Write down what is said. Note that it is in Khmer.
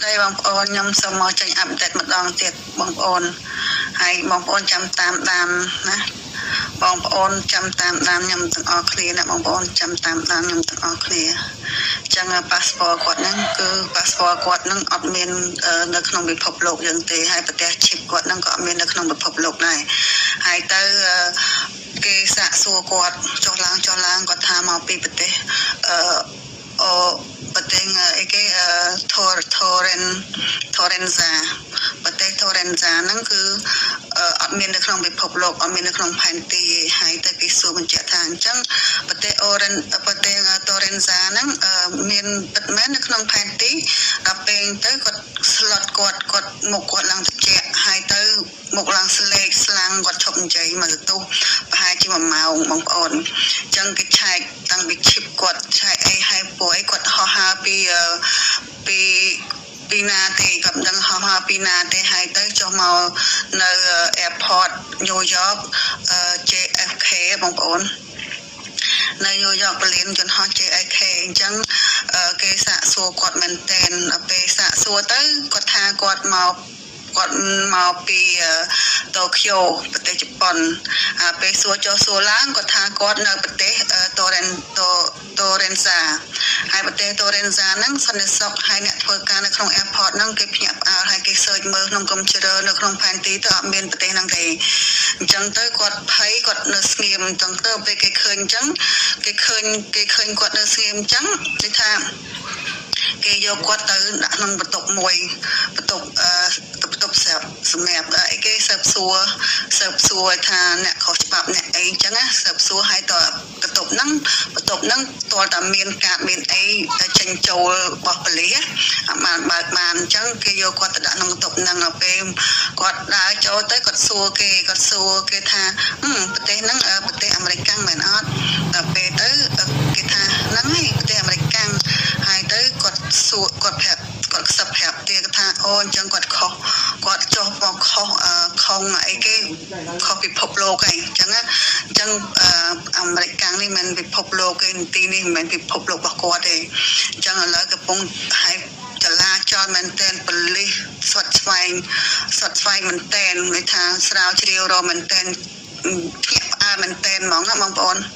ស្ដីបងប្អូនខ្ញុំសូមមកចេញអាប់ដេតម្ដងទៀតបងប្អូនហើយបងប្អូនចាំតាមដានណាបងប្អូនចាំតាមដានខ្ញុំទាំងអស់គ្នាណាបងប្អូនចាំតាមដានខ្ញុំទាំងអស់គ្នាចឹងប៉ាសពតគាត់ហ្នឹងគឺប៉ាសពតគាត់ហ្នឹងអត់មាននៅក្នុងពិភពលោកយើងទេហើយប្រទេសឈីបគាត់ហ្នឹងក៏អត់មាននៅក្នុងពិភពលោកដែរហើយទៅគេសាកសួរគាត់ចុះឡើងគាត់ថាមកពីប្រទេសប្រទេសអីគេថូរ៉េនហ្សាប្រទេសថូរ៉េនហ្សាហ្នឹងគឺអត់មាននៅក្នុងពិភពលោកអត់មាននៅក្នុងផែនទីហើយទៅគេសួរបញ្ជាក់ថាអញ្ចឹងប្រទេសថូរ៉េនហ្សាហ្នឹងមានពិតមែននៅក្នុងផែនទីដល់ពេលទៅគាត់ស្លុតគាត់មុខគាត់ឡើងត្រជាក់ហើយទៅមុខឡើងស្លេកស្លាំងគាត់ឈប់និយាយមកទៅប្រហែលជា1ម៉ោងបងប្អូនអញ្ចឹងគេឆែកតាំងពីឈីបគាត់ឆែកអីហើយពួកអីគាត់ហោះហើរពីណាទេគាត់មិនដឹងហោះហើរពីណាទេហើយទៅចុះមកនៅ airport New York JFK បងប្អូននៅ New York ពលានយន្តហោះ JFK អញ្ចឹងគេសាកសួរគាត់មែនតែនដល់ពេលសាកសួរទៅគាត់ថាគាត់មកពីតូក្យូប្រទេសជប៉ុនពេលសួរចុះសួរឡើងគាត់ថាគាត់នៅប្រទេសតូរ៉េនហ្សាហើយប្រទេសតូរ៉េនហ្សាហ្នឹងសន្តិសុខហើយអ្នកធ្វើការនៅក្នុង airport ហ្នឹងគេភ្ញាក់ផ្អើលហើយគេ search មើលក្នុង computer នៅក្នុងផែនទីទៅអត់មានប្រទេសហ្នឹងទេអញ្ចឹងទៅគាត់ភ័យគាត់នៅស្ងៀមអញ្ចឹងទៅពេលគេឃើញអញ្ចឹងគេឃើញគាត់នៅស្ងៀមអញ្ចឹងគេថាគេយកគាត់ទៅដាក់ក្នុងបន្ទប់មួយបន្ទប់សម្រាប់អីគេស៊ើបសួរថាអ្នកខុសច្បាប់អ្នកអីអញ្ចឹងណាស៊ើបសួរឲ្យតបន្ទប់ហ្នឹងទាល់តែមានការមានអីទៅចេញចូលរបស់ប៉ូលីសអត់បានបើកបានអញ្ចឹងគេយកគាត់ទៅដាក់ក្នុងបន្ទប់ហ្នឹងដល់ពេលគាត់ដើរចូលទៅគាត់សួរគេថាប្រទេសហ្នឹងប្រទេសអាមេរិកមែនអត់ដល់ពេលទៅគេថាហ្នឹងហើយប្រទេសអាមេរិកហើយទៅគាត់សួរគាត់ប្រាប់គាត់ខ្សឹបប្រាប់ទៀតថាអូអញ្ចឹងគាត់ខុសគាត់ចុះមកខុសអីគេខុសពិភពលោកអីអញ្ចឹងអាមេរិកនេះមិនពិភពលោកទេទីនេះមិនមែនពិភពលោករបស់គាត់ទេអញ្ចឹងឥឡូវកំពុងឲ្យចលាចលមែនតែនប៉ូលីសស្វិតស្វែងមែនតែនន័យថាស្រាវជ្រាវរកមែនតែនភ្ញាក់ផ្អើលមែនតែនហ្មងណាបងប្អូន